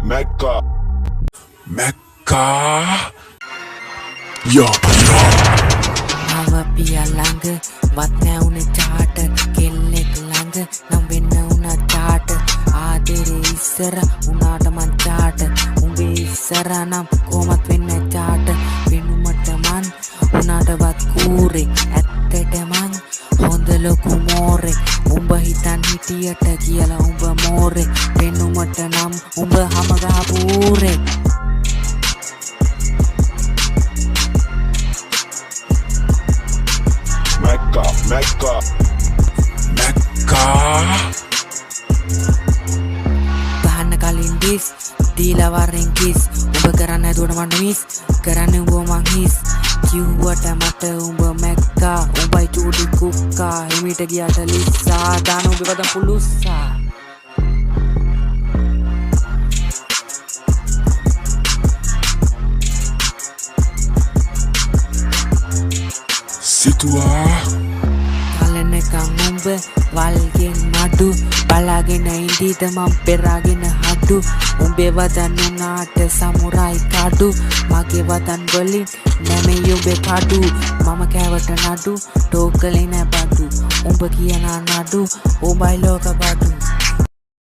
Mecca. Mecca. Yo. Navapiya lang wat nauna chart kellek lang nam wenna una chart adere issara unata man chart umbe issara nam komat wenna chart wenumata man unata wat kure ඇත්තට man හොඳ ලොකු මෝරේ උඹ හිතන් හිටියට කියලා උඹ මෝරේ වෙනුමට නම් උඹ හැම ගහපූරේ Mecca. Mecca. Mecca. ගහන්න කලින් දිස් දීලා වරෙන් කිස් උඹ කරන්න හැදුවට මට මිස් කරන්න උඹ මං හිස් කිව්වට මට උඹ මැක්කා උඹයි චූටි කුක්කා හිමිට ගියට ලිස්සා දාන උඹ වදන් පුලුස්සා Situa. කලනකම් උඹ වල්ගෙන් නඩු බලාගෙන ඉඳීද මං පෙරාගෙන හඩු උඹේ වදන් උනාට සමුරයි කඩු මගේ වදන් වලින් නැමෙයි උඹේ කඩු මම කෑවට නඩු ටෝකලේ නැ බඩු උඹ කියන නඩු උඹයි ලෝක බඩු